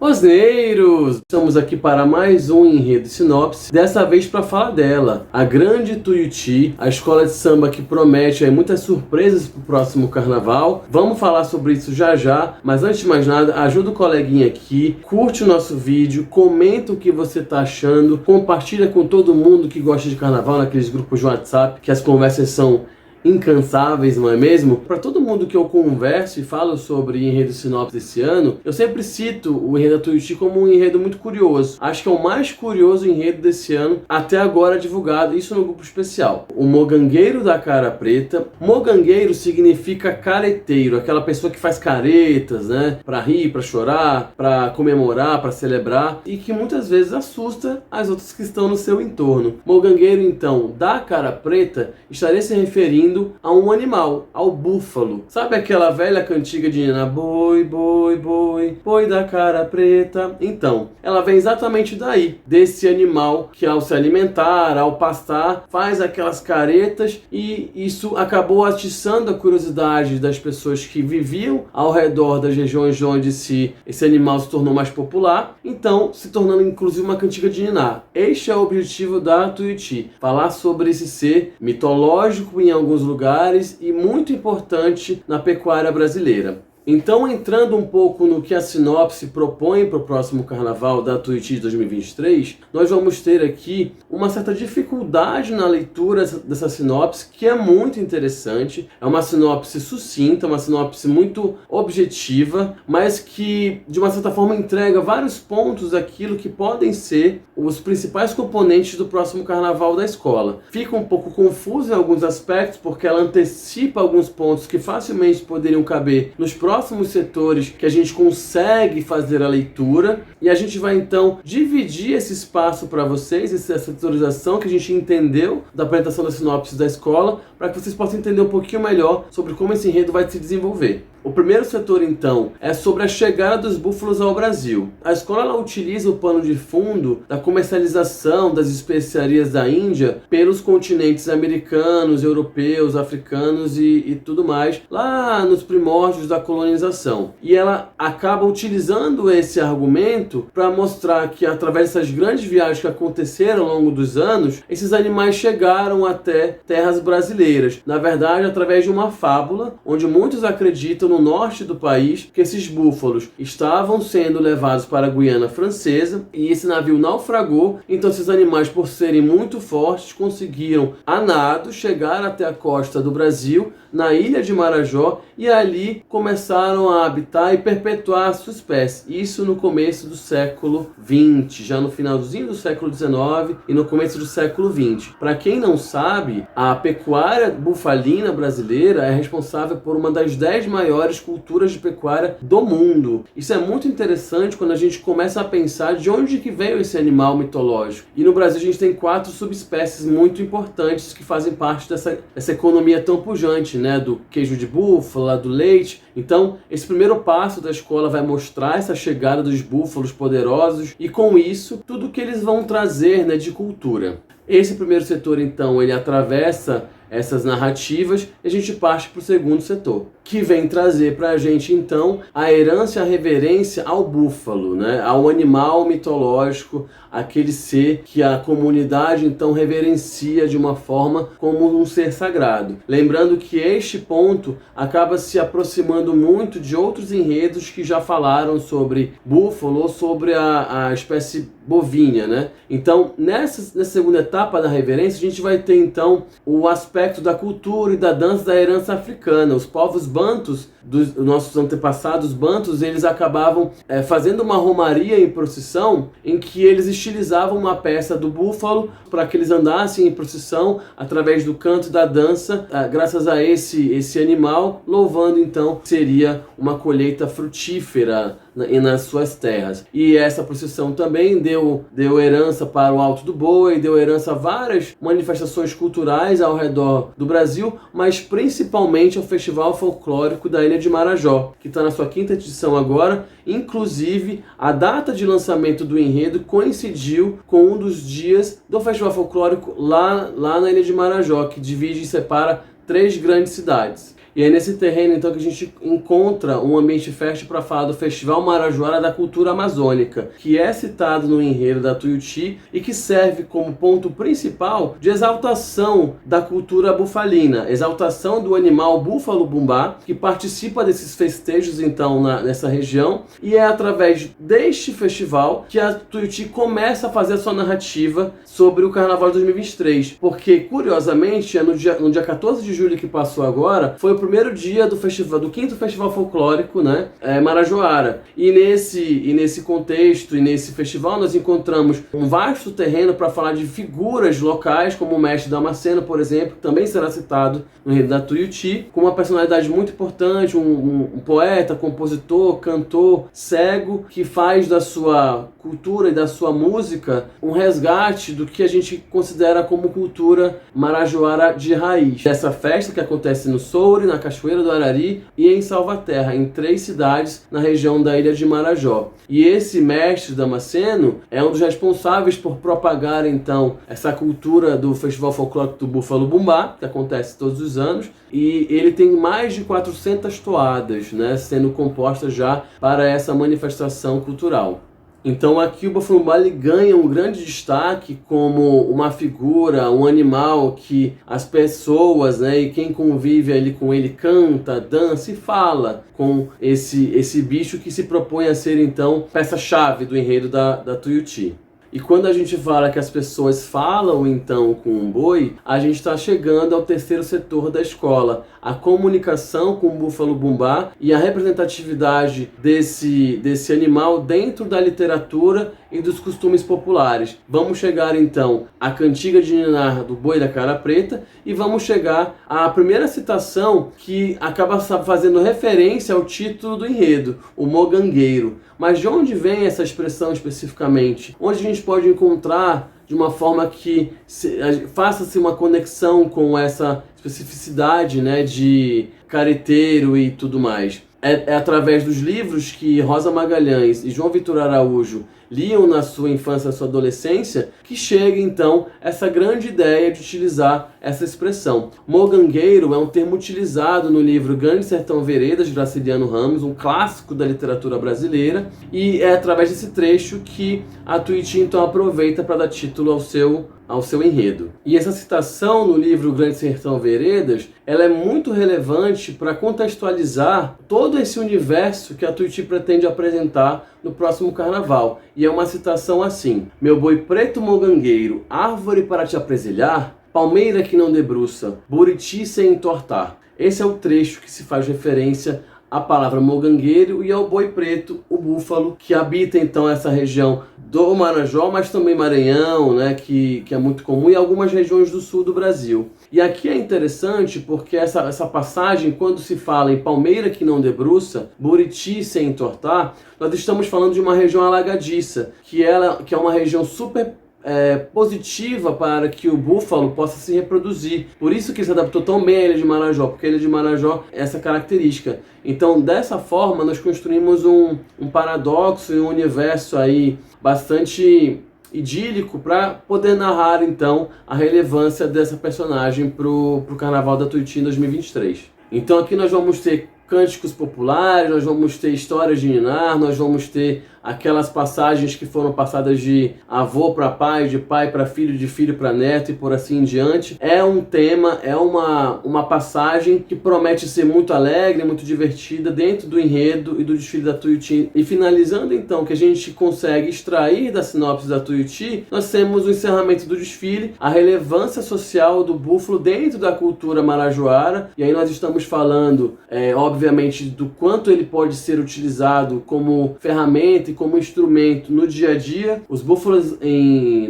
Rosneiros! Estamos aqui para mais um Enredo Sinopse, dessa vez para falar dela, a Grande Tuiuti, a escola de samba que promete muitas surpresas para o próximo carnaval. Vamos falar sobre isso já já, mas antes de mais nada, ajuda o coleguinha aqui, curte o nosso vídeo, comenta o que você está achando, compartilha com todo mundo que gosta de carnaval naqueles grupos de WhatsApp, que as conversas são incansáveis, não é mesmo? Para todo mundo que eu converso e falo sobre Enredo Sinopse esse ano, eu sempre cito o Enredo da Tuiuti como um enredo muito curioso. Acho que é o mais curioso enredo desse ano, até agora divulgado, isso no grupo especial. O Mogangueiro da Cara Preta. Mogangueiro significa careteiro, aquela pessoa que faz caretas, né? Para rir, para chorar, para comemorar, para celebrar, e que muitas vezes assusta as outras que estão no seu entorno. Mogangueiro, então, da Cara Preta, estaria se referindo a um animal, ao búfalo. Sabe aquela velha cantiga de Nina? Boi, boi, boi, boi da cara preta. Então, ela vem exatamente daí, desse animal que ao se alimentar, ao pastar, faz aquelas caretas, e isso acabou atiçando a curiosidade das pessoas que viviam ao redor das regiões onde esse animal se tornou mais popular, então se tornando inclusive uma cantiga de Niná. Este é o objetivo da Tuiuti, falar sobre esse ser mitológico em alguns lugares e muito importante na pecuária brasileira. Então, entrando um pouco no que a sinopse propõe para o próximo carnaval da Tuiuti de 2023, nós vamos ter aqui uma certa dificuldade na leitura dessa sinopse, que é muito interessante. É uma sinopse sucinta, uma sinopse muito objetiva, mas que, de uma certa forma, entrega vários pontos daquilo que podem ser os principais componentes do próximo carnaval da escola. Fica um pouco confuso em alguns aspectos, porque ela antecipa alguns pontos que facilmente poderiam caber nos próximos setores que a gente consegue fazer a leitura, e a gente vai então dividir esse espaço para vocês, essa setorização que a gente entendeu da apresentação da sinopse da escola, para que vocês possam entender um pouquinho melhor sobre como esse enredo vai se desenvolver. O primeiro setor, então, é sobre a chegada dos búfalos ao Brasil. A escola ela utiliza o pano de fundo da comercialização das especiarias da Índia pelos continentes americanos, europeus, africanos e tudo mais, lá nos primórdios da colonização. E ela acaba utilizando esse argumento para mostrar que, através dessas grandes viagens que aconteceram ao longo dos anos, esses animais chegaram até terras brasileiras. Na verdade, através de uma fábula, onde muitos acreditam no norte do país que esses búfalos estavam sendo levados para a Guiana Francesa e esse navio naufragou. Então esses animais, por serem muito fortes, conseguiram a nado chegar até a costa do Brasil, na ilha de Marajó, e ali começaram a habitar e perpetuar a sua espécie. Isso no começo do século XX, já no finalzinho do século XIX e no começo do século XX. Para quem não sabe, a pecuária bufalina brasileira é responsável por uma das 10 maiores culturas de pecuária do mundo. Isso é muito interessante quando a gente começa a pensar de onde que veio esse animal mitológico. E no Brasil a gente tem 4 subespécies muito importantes que fazem parte dessa economia tão pujante, né? Do queijo de búfala, do leite. Então, esse primeiro passo da escola vai mostrar essa chegada dos búfalos poderosos e, com isso, tudo que eles vão trazer, né, de cultura. Esse primeiro setor, então, ele atravessa essas narrativas e a gente parte para o segundo setor, que vem trazer para a gente, então, a herança e a reverência ao búfalo, né? Ao animal mitológico, aquele ser que a comunidade, então, reverencia de uma forma como um ser sagrado. Lembrando que este ponto acaba se aproximando muito de outros enredos que já falaram sobre búfalo ou sobre a espécie bovina, né? Então, nessa segunda etapa da reverência, a gente vai ter, então, o aspecto da cultura e da dança da herança africana. Os povos bantus, dos nossos antepassados bantus, eles acabavam fazendo uma romaria em procissão, em que eles estilizavam uma peça do búfalo para que eles andassem em procissão através do canto e da dança, graças a esse animal, louvando então seria uma colheita frutífera nas suas terras. E essa procissão também deu herança para o Alto do Boi, deu herança a várias manifestações culturais ao redor do Brasil, mas principalmente ao Festival Folclórico da Ilha de Marajó, que está na sua 5ª edição agora. Inclusive, a data de lançamento do enredo coincidiu com um dos dias do Festival Folclórico lá na Ilha de Marajó, que divide e separa 3 grandes cidades. E é nesse terreno então que a gente encontra um ambiente fértil para falar do Festival Marajoara da Cultura Amazônica, que é citado no enredo da Tuiuti e que serve como ponto principal de exaltação da cultura bufalina, exaltação do animal búfalo-bumbá, que participa desses festejos então nessa região, e é através deste festival que a Tuiuti começa a fazer a sua narrativa sobre o Carnaval de 2023, porque curiosamente no dia 14 de julho que passou agora, foi o primeiro dia do festival, do 5º Festival Folclórico, né, Marajoara. E nesse contexto e nesse festival nós encontramos um vasto terreno para falar de figuras locais, como o mestre Damasceno, por exemplo, que também será citado no enredo da Tuiuti, com uma personalidade muito importante, um poeta, compositor, cantor, cego, que faz da sua cultura e da sua música um resgate do que a gente considera como cultura marajoara de raiz. Essa festa que acontece no Soure, na Cachoeira do Arari e em Salvaterra, em 3 cidades na região da ilha de Marajó. E esse mestre Damasceno é um dos responsáveis por propagar então essa cultura do Festival Folclórico do Búfalo Bumbá, que acontece todos os anos, e ele tem mais de 400 toadas, né, sendo compostas já para essa manifestação cultural. Então aqui o Búfalo Bumbá ganha um grande destaque como uma figura, um animal que as pessoas, né, e quem convive ali com ele canta, dança e fala com esse bicho que se propõe a ser então peça-chave do enredo da Tuiuti. E quando a gente fala que as pessoas falam então com o boi, a gente está chegando ao terceiro setor da escola, a comunicação com o Búfalo Bumbá e a representatividade desse animal dentro da literatura e dos costumes populares. Vamos chegar então à cantiga de ninar do Boi da Cara Preta e vamos chegar à primeira citação que acaba fazendo referência ao título do enredo, o Mogangueiro. Mas de onde vem essa expressão especificamente? Onde a gente pode encontrar de uma forma que faça-se uma conexão com essa especificidade, né, de careteiro e tudo mais? É através dos livros que Rosa Magalhães e João Vitor Araújo liam na sua infância e sua adolescência, que chega então essa grande ideia de utilizar essa expressão. Mogangueiro é um termo utilizado no livro Grande Sertão Veredas, de Graciliano Ramos, um clássico da literatura brasileira, e é através desse trecho que a Tuiuti então aproveita para dar título ao seu enredo. E essa citação no livro Grande Sertão Veredas, ela é muito relevante para contextualizar todo esse universo que a Tuiuti pretende apresentar no próximo carnaval. E é uma citação assim: meu boi preto mogangueiro, árvore para te apresilhar, palmeira que não debruça, buriti sem entortar. Esse é o trecho que se faz referência à palavra mogangueiro e ao boi preto, o búfalo, que habita então essa região do Marajó, mas também Maranhão, né, que é muito comum, e algumas regiões do sul do Brasil. E aqui é interessante porque essa passagem, quando se fala em palmeira que não debruça, buriti sem entortar, nós estamos falando de uma região alagadiça, que é uma região super positiva para que o búfalo possa se reproduzir. Por isso que ele se adaptou tão bem à Ilha de Marajó, porque a Ilha de Marajó é essa característica. Então, dessa forma, nós construímos um paradoxo e um universo aí bastante idílico para poder narrar, então, a relevância dessa personagem para o Carnaval da Tuiuti em 2023. Então, aqui nós vamos ter cânticos populares, nós vamos ter histórias de ninar, nós vamos ter aquelas passagens que foram passadas de avô para pai, de pai para filho, de filho para neto e por assim em diante. É um tema, é uma passagem que promete ser muito alegre, muito divertida dentro do enredo e do desfile da Tuiuti. E finalizando então, que a gente consegue extrair da sinopse da Tuiuti, nós temos o encerramento do desfile, a relevância social do búfalo dentro da cultura marajoara, e aí nós estamos falando, obviamente, do quanto ele pode ser utilizado como ferramenta e como instrumento no dia a dia. Os búfalos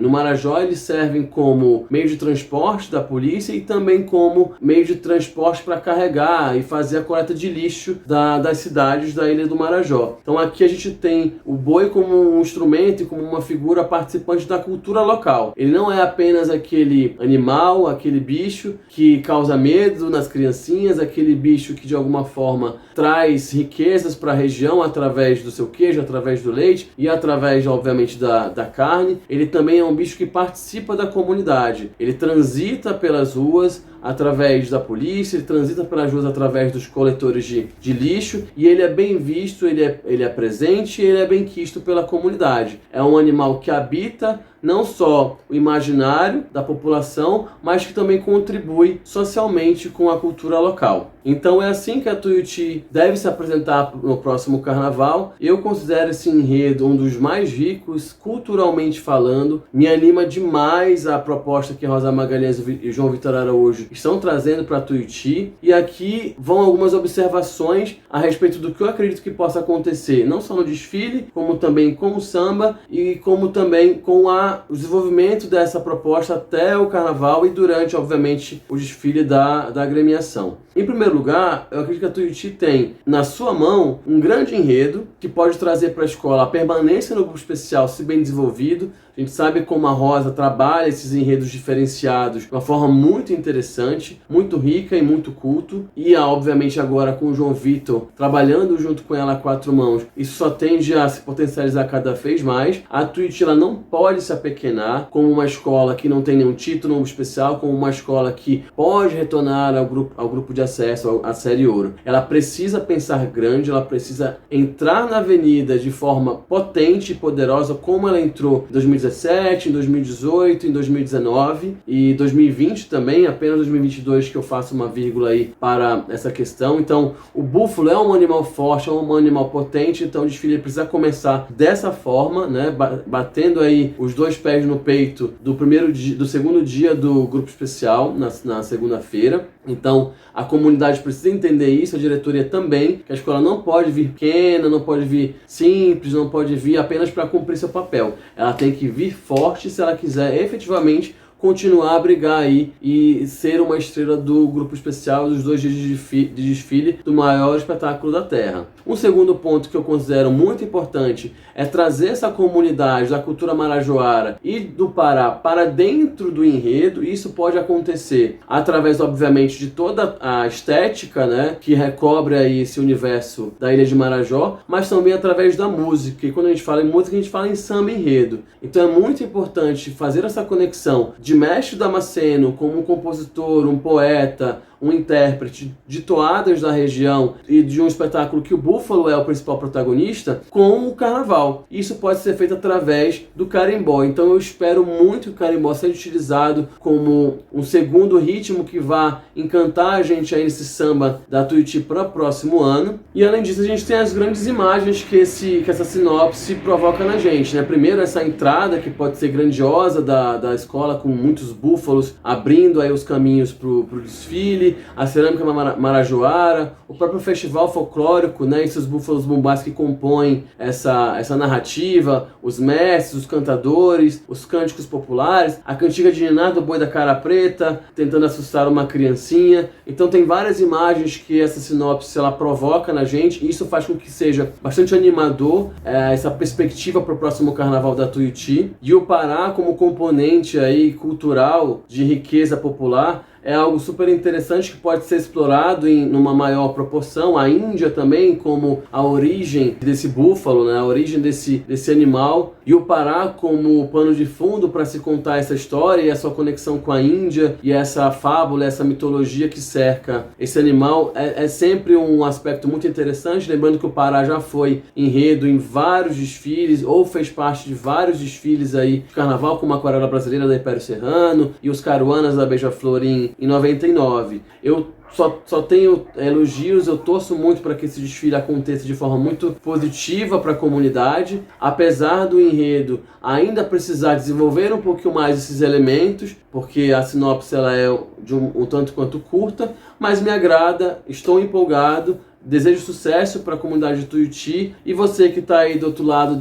no Marajó, eles servem como meio de transporte da polícia e também como meio de transporte para carregar e fazer a coleta de lixo das cidades da Ilha do Marajó. Então aqui a gente tem o boi como um instrumento e como uma figura participante da cultura local. Ele não é apenas aquele animal, aquele bicho que causa medo nas criancinhas, aquele bicho que de alguma forma traz riquezas para a região através do seu queijo, através do leite e através, obviamente, da carne. Ele também é um bicho que participa da comunidade. Ele transita pelas ruas através da polícia, ele transita pelas ruas através dos coletores de lixo, e ele é bem visto, ele é presente e ele é bem quisto pela comunidade. É um animal que habita não só o imaginário da população, mas que também contribui socialmente com a cultura local. Então é assim que a Tuiuti deve se apresentar no próximo carnaval. Eu considero esse enredo um dos mais ricos, culturalmente falando. Me anima demais a proposta que Rosa Magalhães e João Vitor Araújo estão trazendo para a Tuiuti. E aqui vão algumas observações a respeito do que eu acredito que possa acontecer, não só no desfile, como também com o samba e como também com o desenvolvimento dessa proposta até o carnaval e durante, obviamente, o desfile da agremiação. Em primeiro lugar, eu acredito que a Tuiuti tem na sua mão um grande enredo que pode trazer para a escola a permanência no grupo especial, se bem desenvolvido. A gente sabe como a Rosa trabalha esses enredos diferenciados de uma forma muito interessante, muito rica e muito culto. E, obviamente, agora com o João Vitor trabalhando junto com ela a quatro mãos, isso só tende a se potencializar cada vez mais. A Tuiuti ela não pode se apequenar como uma escola que não tem nenhum título especial, como uma escola que pode retornar ao grupo de acesso à Série Ouro. Ela precisa pensar grande, ela precisa entrar na avenida de forma potente e poderosa, como ela entrou em 2017, em 2018, em 2019 e 2020 também, apenas 2022 que eu faço uma vírgula aí para essa questão. Então, o búfalo é um animal forte, é um animal potente, então o desfile precisa começar dessa forma, né, batendo aí os dois pés no peito do segundo dia do grupo especial, na segunda-feira. Então, a comunidade precisa entender isso, a diretoria também, que a escola não pode vir pequena, não pode vir simples, não pode vir apenas para cumprir seu papel. Ela tem que vir forte se ela quiser efetivamente continuar a brigar aí e ser uma estrela do grupo especial dos 2 dias de desfile do maior espetáculo da Terra. Um segundo ponto que eu considero muito importante é trazer essa comunidade da cultura marajoara e do Pará para dentro do enredo. Isso pode acontecer através, obviamente, de toda a estética, né, que recobre aí esse universo da Ilha de Marajó, mas também através da música. E quando a gente fala em música, a gente fala em samba enredo. Então é muito importante fazer essa conexão de Mestre Damasceno como um compositor, um poeta, um intérprete de toadas da região e de um espetáculo que o búfalo é o principal protagonista, com o carnaval. Isso pode ser feito através do carimbó. Então eu espero muito que o carimbó seja utilizado como um segundo ritmo que vá encantar a gente aí nesse samba da Tuiuti para o próximo ano. E além disso, a gente tem as grandes imagens que essa sinopse provoca na gente, né? Primeiro, essa entrada que pode ser grandiosa da escola, com muitos búfalos abrindo aí os caminhos para o desfile, a cerâmica marajoara, o próprio festival folclórico, né, e seus búfalos bumbás que compõem essa narrativa, os mestres, os cantadores, os cânticos populares, a cantiga de Niná do Boi da Cara Preta, tentando assustar uma criancinha. Então tem várias imagens que essa sinopse ela provoca na gente, e isso faz com que seja bastante animador essa perspectiva para o próximo carnaval da Tuiuti. E o Pará como componente aí cultural de riqueza popular é algo super interessante que pode ser explorado numa maior proporção. A Índia também como a origem desse búfalo, né? A origem desse animal. E o Pará como pano de fundo para se contar essa história e a sua conexão com a Índia e essa fábula, essa mitologia que cerca esse animal é sempre um aspecto muito interessante. Lembrando que o Pará já foi enredo em vários desfiles ou fez parte de vários desfiles aí de carnaval, como a Aquarela Brasileira da Império Serrano e os Caruanas da Beija-Flor em 99. Eu só tenho elogios, eu torço muito para que esse desfile aconteça de forma muito positiva para a comunidade, apesar do enredo ainda precisar desenvolver um pouquinho mais esses elementos, porque a sinopse ela é de um tanto quanto curta, mas me agrada, estou empolgado. Desejo sucesso para a comunidade de Tuiuti, e você que está aí do outro lado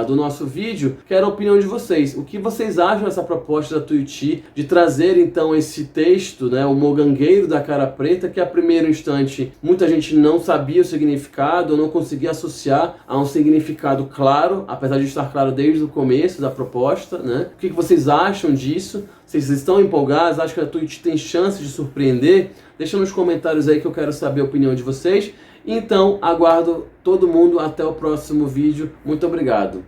do nosso vídeo, quero a opinião de vocês. O que vocês acham dessa proposta da Tuiuti de trazer então esse texto, né, o Mogangueiro da Cara Preta, que a primeiro instante muita gente não sabia o significado, ou não conseguia associar a um significado claro, apesar de estar claro desde o começo da proposta, né? O que vocês acham disso? Vocês estão empolgados? Acham que a Tuiuti tem chance de surpreender? Deixa nos comentários aí que eu quero saber a opinião de vocês. Então, aguardo todo mundo até o próximo vídeo. Muito obrigado.